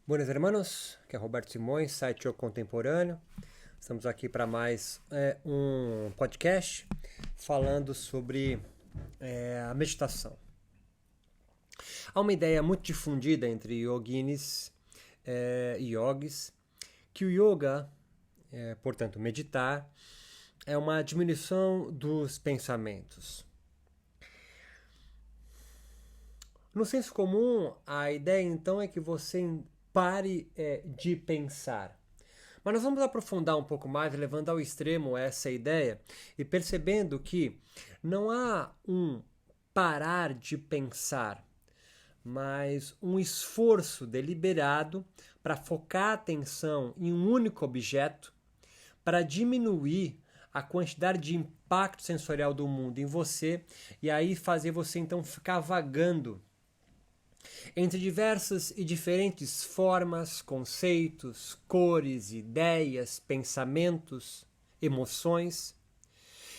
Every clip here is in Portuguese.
Buenos hermanos, que é Roberto Simões, site O Contemporâneo. Estamos aqui para mais um podcast falando sobre a meditação. Há uma ideia muito difundida entre yoginis e yogis que o yoga, portanto meditar, é uma diminuição dos pensamentos. No senso comum, a ideia então é que você pare de pensar. Mas nós vamos aprofundar um pouco mais, levando ao extremo essa ideia e percebendo que não há um parar de pensar, mas um esforço deliberado para focar a atenção em um único objeto, para diminuir a quantidade de impacto sensorial do mundo em você e aí fazer você então ficar vagando entre diversas e diferentes formas, conceitos, cores, ideias, pensamentos, emoções.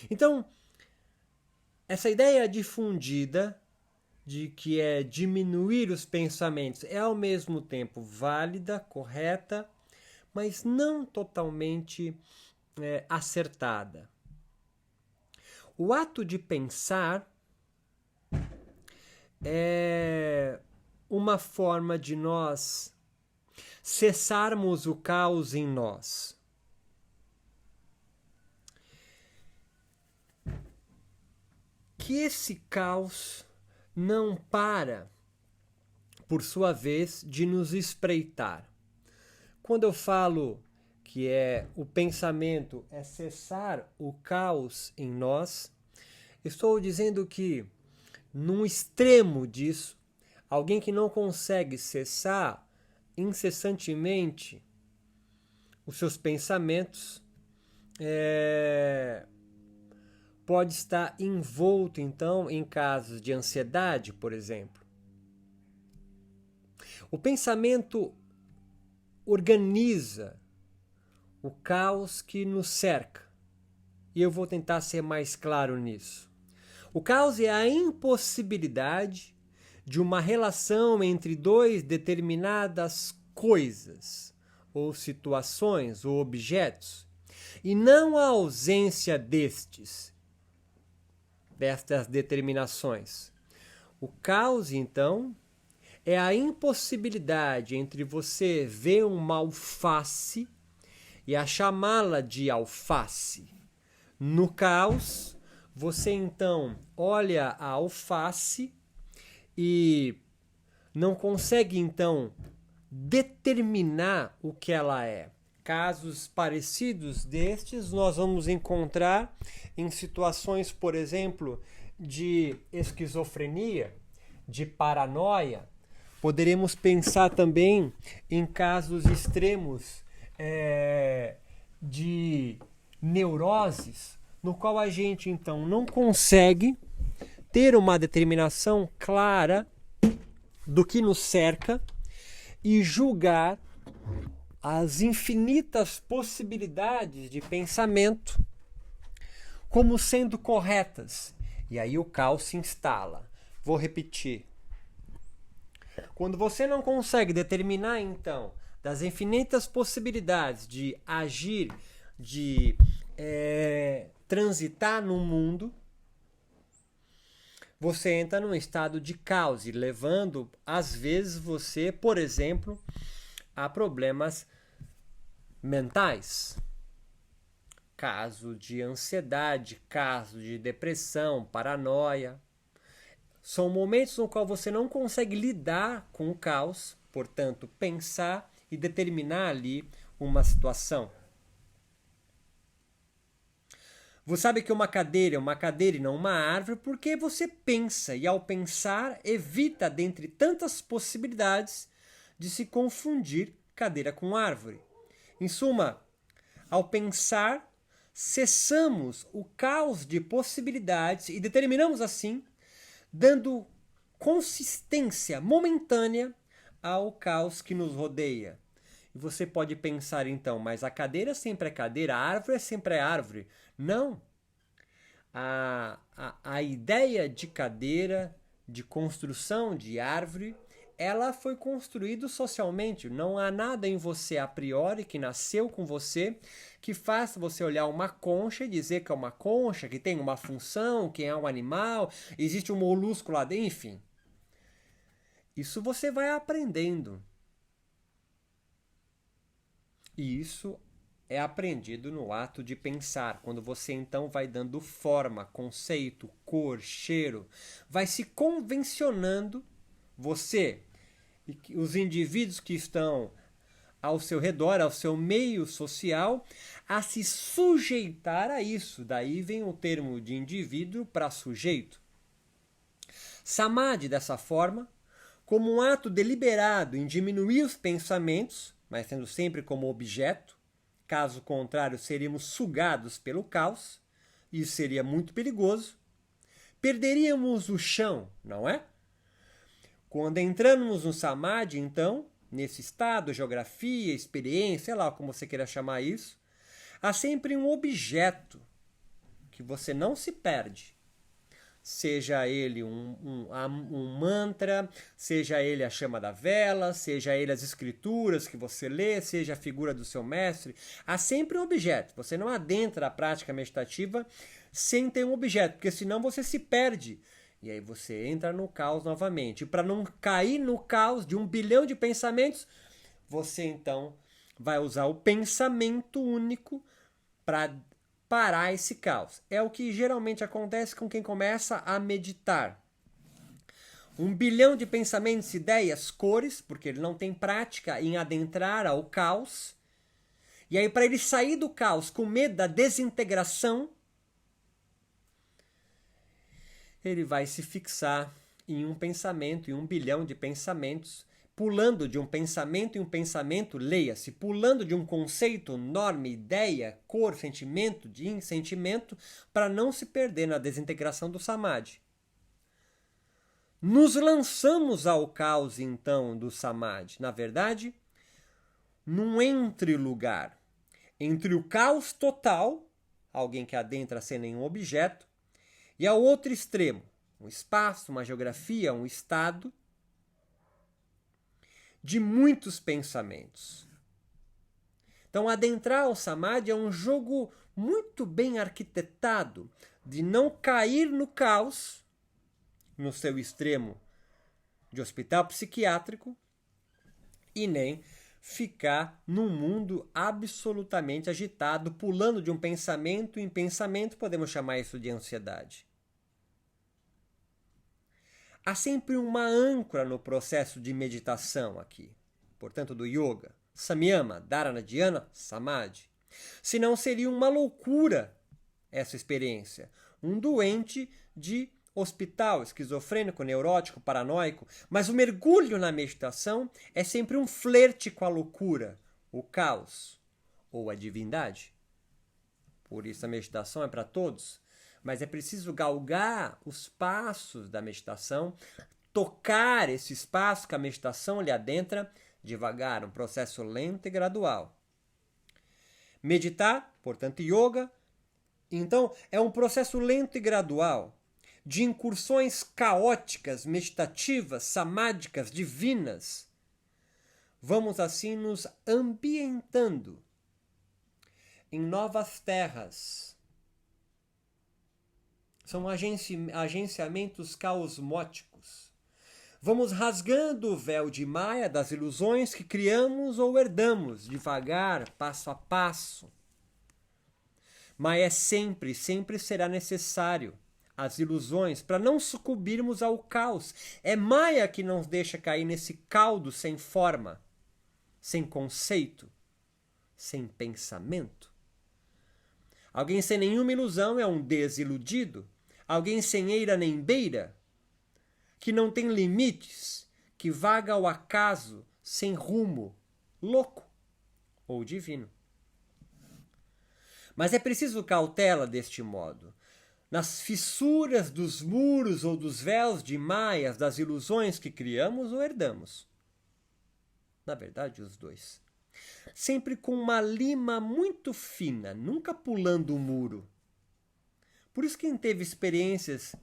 Então, essa ideia difundida de que é diminuir os pensamentos é ao mesmo tempo válida, correta, mas não totalmente acertada. O ato de pensar é uma forma de nós cessarmos o caos em nós. Que esse caos não para, por sua vez, de nos espreitar. Quando eu falo que o pensamento é cessar o caos em nós, estou dizendo que, num extremo disso, alguém que não consegue cessar incessantemente os seus pensamentos pode estar envolto, então, em casos de ansiedade, por exemplo. O pensamento organiza o caos que nos cerca. E eu vou tentar ser mais claro nisso. O caos é a impossibilidade de uma relação entre dois determinadas coisas, ou situações, ou objetos, e não a ausência destas determinações. O caos, então, é a impossibilidade entre você ver uma alface e a chamá-la de alface. No caos, você então olha a alface e não consegue então determinar o que ela é. Casos parecidos destes nós vamos encontrar em situações, por exemplo, de esquizofrenia, de paranoia. Poderemos pensar também em casos extremos de neuroses, no qual a gente então não consegue ter uma determinação clara do que nos cerca e julgar as infinitas possibilidades de pensamento como sendo corretas. E aí o caos se instala. Vou repetir. Quando você não consegue determinar, então, das infinitas possibilidades de agir, de transitar no mundo, você entra num estado de caos, levando, às vezes, você, por exemplo, a problemas mentais. Caso de ansiedade, caso de depressão, paranoia. São momentos no qual você não consegue lidar com o caos, portanto, pensar e determinar ali uma situação. Você sabe que uma cadeira é uma cadeira e não uma árvore porque você pensa e, ao pensar, evita, dentre tantas possibilidades, de se confundir cadeira com árvore. Em suma, ao pensar, cessamos o caos de possibilidades e determinamos, assim, dando consistência momentânea ao caos que nos rodeia. E você pode pensar então, mas a cadeira sempre é cadeira, a árvore sempre é árvore. Não. A ideia de cadeira, de construção de árvore, ela foi construída socialmente. Não há nada em você a priori que nasceu com você que faça você olhar uma concha e dizer que é uma concha, que tem uma função, que é um animal, existe um molusco lá dentro, enfim. Isso você vai aprendendo. E isso é aprendido no ato de pensar, quando você então vai dando forma, conceito, cor, cheiro, vai se convencionando, você e os indivíduos que estão ao seu redor, ao seu meio social, a se sujeitar a isso. Daí vem o termo de indivíduo para sujeito. Samadhi, dessa forma, como um ato deliberado em diminuir os pensamentos, mas tendo sempre como objeto, caso contrário seríamos sugados pelo caos, e isso seria muito perigoso, perderíamos o chão, não é? Quando entramos no Samadhi, então, nesse estado, geografia, experiência, sei lá como você queira chamar isso, há sempre um objeto que você não se perde. Seja ele um mantra, seja ele a chama da vela, seja ele as escrituras que você lê, seja a figura do seu mestre. Há sempre um objeto. Você não adentra a prática meditativa sem ter um objeto, porque senão você se perde. E aí você entra no caos novamente. E para não cair no caos de 1 bilhão de pensamentos, você então vai usar o pensamento único para parar esse caos. É o que geralmente acontece com quem começa a meditar. 1 bilhão de pensamentos, ideias, cores, porque ele não tem prática em adentrar ao caos. E aí, para ele sair do caos com medo da desintegração, ele vai se fixar em um pensamento, em 1 bilhão de pensamentos, pulando de um pensamento em um pensamento, leia-se, pulando de um conceito, norma, ideia, cor, sentimento, de sentimento, para não se perder na desintegração do Samadhi. Nos lançamos ao caos, então, do Samadhi. Na verdade, num entre-lugar. Entre o caos total, alguém que adentra sem nenhum objeto, e ao outro extremo, um espaço, uma geografia, um estado de muitos pensamentos. Então, adentrar ao Samadhi é um jogo muito bem arquitetado de não cair no caos, no seu extremo de hospital psiquiátrico, e nem ficar num mundo absolutamente agitado, pulando de um pensamento em pensamento, podemos chamar isso de ansiedade. Há sempre uma âncora no processo de meditação aqui, portanto do yoga. Samyama, Dharana, Dhyana, Samadhi. Senão seria uma loucura essa experiência. Um doente de hospital, esquizofrênico, neurótico, paranoico. Mas o mergulho na meditação é sempre um flerte com a loucura, o caos ou a divindade. Por isso a meditação é para todos. Mas é preciso galgar os passos da meditação, tocar esse espaço que a meditação lhe adentra devagar, um processo lento e gradual. Meditar, portanto, yoga, então, é um processo lento e gradual de incursões caóticas, meditativas, samádicas, divinas. Vamos assim nos ambientando em novas terras. São agenciamentos caosmóticos. Vamos rasgando o véu de Maya das ilusões que criamos ou herdamos, devagar, passo a passo. Mas sempre será necessário as ilusões para não sucumbirmos ao caos. É Maya que nos deixa cair nesse caldo sem forma, sem conceito, sem pensamento. Alguém sem nenhuma ilusão é um desiludido. Alguém sem eira nem beira, que não tem limites, que vaga ao acaso, sem rumo, louco ou divino. Mas é preciso cautela deste modo. Nas fissuras dos muros ou dos véus de maias das ilusões que criamos ou herdamos. Na verdade, os dois. Sempre com uma lima muito fina, nunca pulando o muro. Por isso quem teve experiências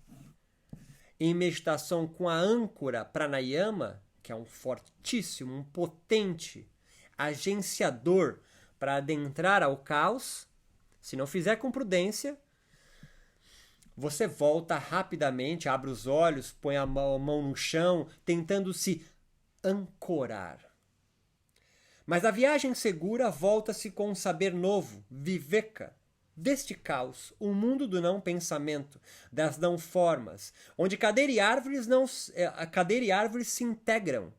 em meditação com a âncora pranayama, que é um fortíssimo, um potente agenciador para adentrar ao caos, se não fizer com prudência, você volta rapidamente, abre os olhos, põe a mão no chão, tentando se ancorar. Mas a viagem segura volta-se com um saber novo, viveka, deste caos, o mundo do não pensamento, das não formas, onde cadeira e árvores se integram,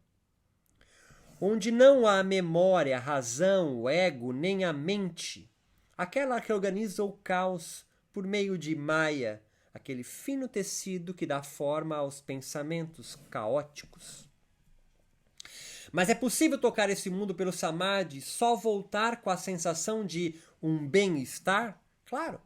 onde não há memória, a razão, o ego, nem a mente, aquela que organiza o caos por meio de Maya, aquele fino tecido que dá forma aos pensamentos caóticos. Mas é possível tocar esse mundo pelo Samadhi, só voltar com a sensação de um bem-estar? Claro.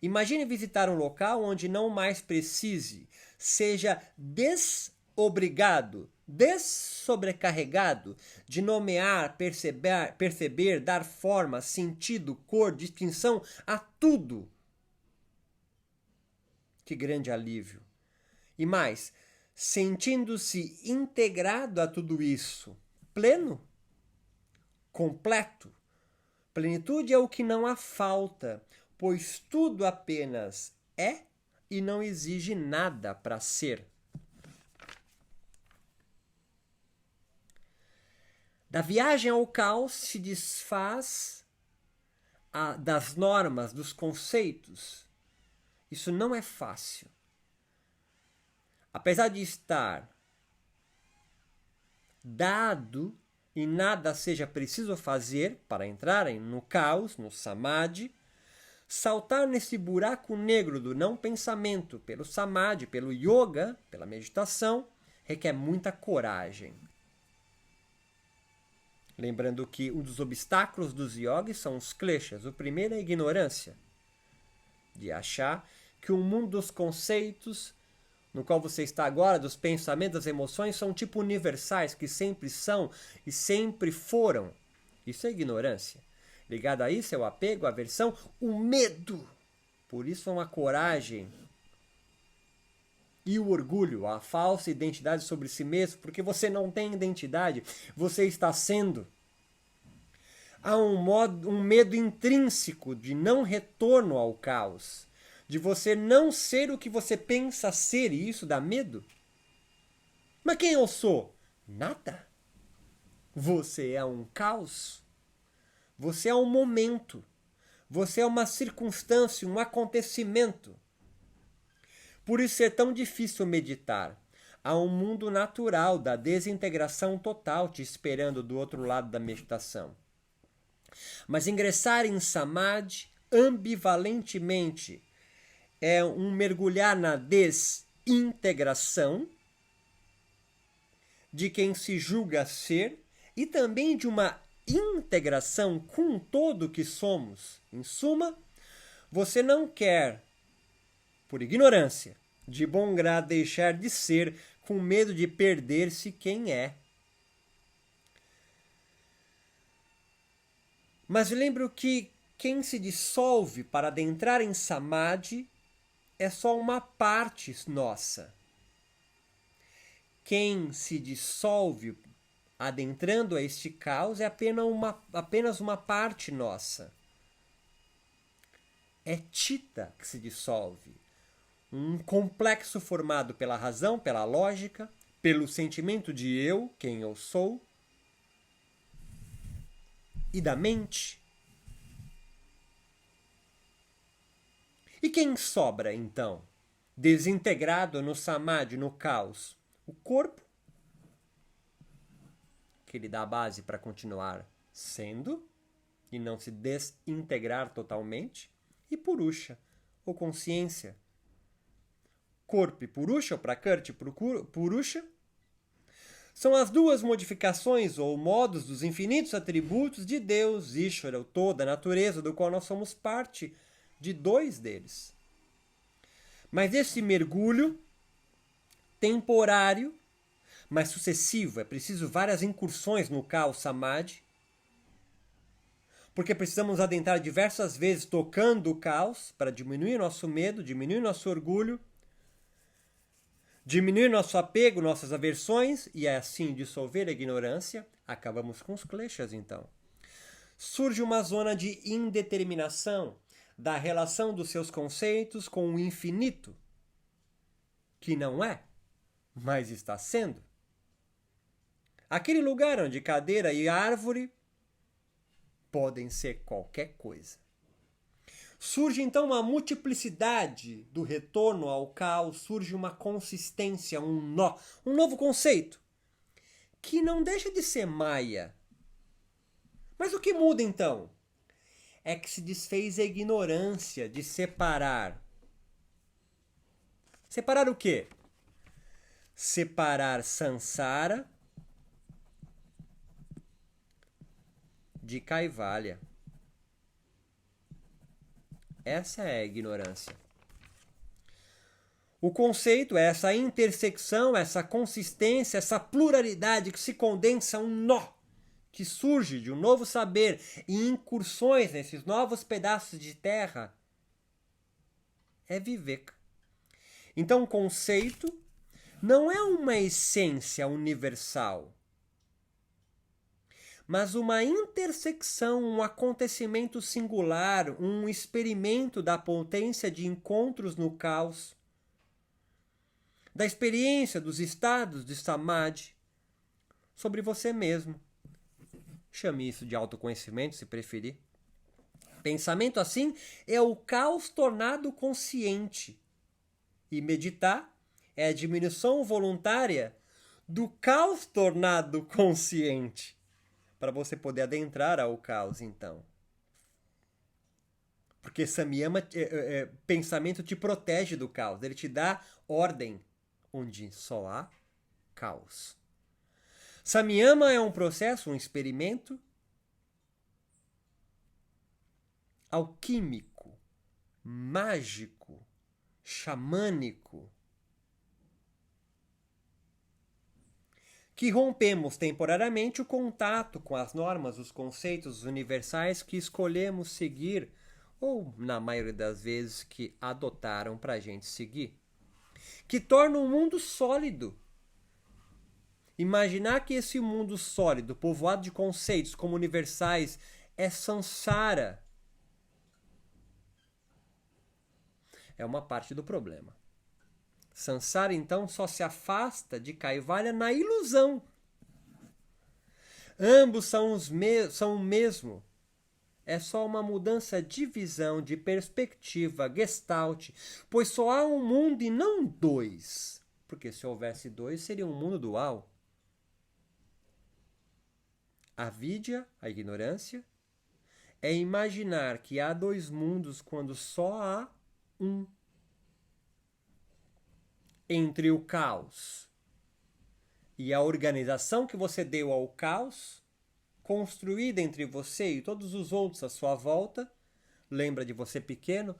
Imagine visitar um local onde não mais precise, seja desobrigado, dessobrecarregado de nomear, perceber, dar forma, sentido, cor, distinção a tudo. Que grande alívio! E mais, sentindo-se integrado a tudo isso, pleno, completo. Plenitude é o que não há falta, pois tudo apenas é e não exige nada para ser. Da viagem ao caos se desfaz das normas, dos conceitos. Isso não é fácil. Apesar de estar dado e nada seja preciso fazer para entrarem no caos, no samadhi, saltar nesse buraco negro do não pensamento pelo samadhi, pelo yoga, pela meditação, requer muita coragem. Lembrando que um dos obstáculos dos yogis são os kleshas. O primeiro é a ignorância, de achar que o mundo dos conceitos no qual você está agora, dos pensamentos, das emoções, são tipo universais, que sempre são e sempre foram. Isso é ignorância. Ligado a isso é o apego, a aversão, o medo. Por isso é uma coragem. E o orgulho, a falsa identidade sobre si mesmo, porque você não tem identidade, você está sendo. Há um medo intrínseco de não retorno ao caos, de você não ser o que você pensa ser, e isso dá medo. Mas quem eu sou? Nada. Você é um caos. Você é um momento. Você é uma circunstância, um acontecimento. Por isso é tão difícil meditar. Há um mundo natural da desintegração total te esperando do outro lado da meditação. Mas ingressar em samadhi ambivalentemente é um mergulhar na desintegração de quem se julga ser e também de uma integração com todo que somos. Em suma, você não quer, por ignorância, de bom grado deixar de ser, com medo de perder-se quem é. Mas lembro que quem se dissolve para adentrar em samadhi é só uma parte nossa. Quem se dissolve adentrando a este caos é apenas uma parte nossa. É Chitta que se dissolve. Um complexo formado pela razão, pela lógica, pelo sentimento de eu, quem eu sou, e da mente. E quem sobra, então, desintegrado no samadhi, no caos? O corpo, que lhe dá a base para continuar sendo e não se desintegrar totalmente, e Purusha, ou consciência. Corpo e Purusha, ou Prakriti Purusha, são as duas modificações ou modos dos infinitos atributos de Deus, Ishvara, o todo, a natureza, do qual nós somos parte de dois deles. Mas esse mergulho temporário, mas sucessivo, é preciso várias incursões no caos samadhi, porque precisamos adentrar diversas vezes tocando o caos para diminuir nosso medo, diminuir nosso orgulho, Diminuir nosso apego, nossas aversões e assim dissolver a ignorância. Acabamos com os kleshas, então. Surge uma zona de indeterminação da relação dos seus conceitos com o infinito, que não é, mas está sendo. Aquele lugar onde cadeira e árvore podem ser qualquer coisa. Surge então uma multiplicidade do retorno ao caos, surge uma consistência, um nó, um novo conceito, que não deixa de ser Maya. Mas o que muda então? É que se desfez a ignorância de separar. Separar o quê? Separar Sansara de Kaivalya. Essa é a ignorância. O conceito é essa intersecção, essa consistência, essa pluralidade que se condensa um nó, que surge de um novo saber e incursões nesses novos pedaços de terra. É Viveka. Então o conceito não é uma essência universal, mas uma intersecção, um acontecimento singular, um experimento da potência de encontros no caos, da experiência dos estados de samadhi sobre você mesmo. Chame isso de autoconhecimento, se preferir. Pensamento assim é o caos tornado consciente. E meditar é a diminuição voluntária do caos tornado consciente. Para você poder adentrar ao caos, então. Porque Samyama, pensamento te protege do caos. Ele te dá ordem onde só há caos. Samyama é um processo, um experimento alquímico, mágico, xamânico, que rompemos temporariamente o contato com as normas, os conceitos universais que escolhemos seguir, ou, na maioria das vezes, que adotaram para a gente seguir. Que torna o mundo sólido. Imaginar que esse mundo sólido, povoado de conceitos como universais, é Sansara, é uma parte do problema. Sansara, então, só se afasta de Kaivalya na ilusão. Ambos são o mesmo. É só uma mudança de visão, de perspectiva, gestalt, pois só há um mundo e não dois. Porque se houvesse dois, seria um mundo dual. A vidya, a ignorância, é imaginar que há dois mundos quando só há um. Entre o caos e a organização que você deu ao caos, construída entre você e todos os outros à sua volta, lembra de você pequeno,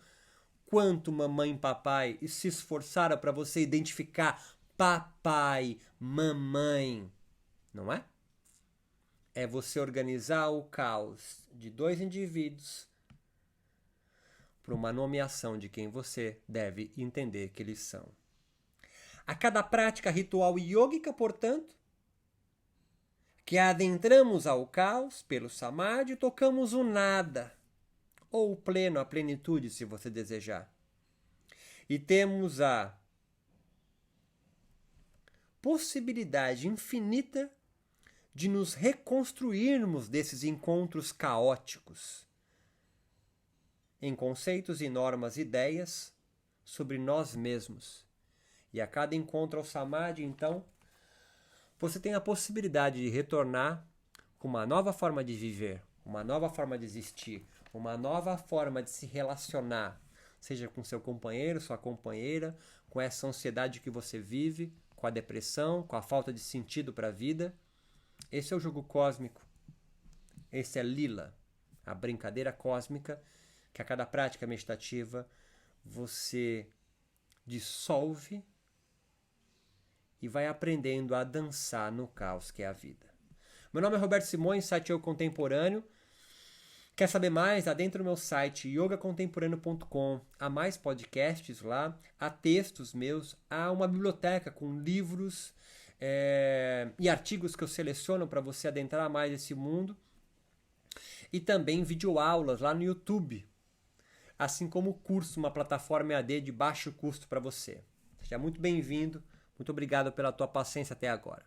quanto mamãe e papai se esforçaram para você identificar papai, mamãe, não é? É você organizar o caos de dois indivíduos para uma nomeação de quem você deve entender que eles são. A cada prática ritual yógica, portanto, que adentramos ao caos pelo samadhi, tocamos o nada, ou o pleno, a plenitude, se você desejar. E temos a possibilidade infinita de nos reconstruirmos desses encontros caóticos, em conceitos e normas, ideias sobre nós mesmos. E a cada encontro ao samadhi, então, você tem a possibilidade de retornar com uma nova forma de viver, uma nova forma de existir, uma nova forma de se relacionar, seja com seu companheiro, sua companheira, com essa ansiedade que você vive, com a depressão, com a falta de sentido para a vida. Esse é o jogo cósmico. Esse é Lila, a brincadeira cósmica que a cada prática meditativa você dissolve e vai aprendendo a dançar no caos que é a vida. Meu nome é Roberto Simões, Satyô Contemporâneo. Quer saber mais? Adentra no meu site yogacontemporâneo.com. Há mais podcasts lá, há textos meus, há uma biblioteca com livros e artigos que eu seleciono para você adentrar mais esse mundo. E também videoaulas lá no YouTube. Assim como o curso, uma plataforma EAD de baixo custo para você. Seja muito bem-vindo. Muito obrigado pela tua paciência até agora.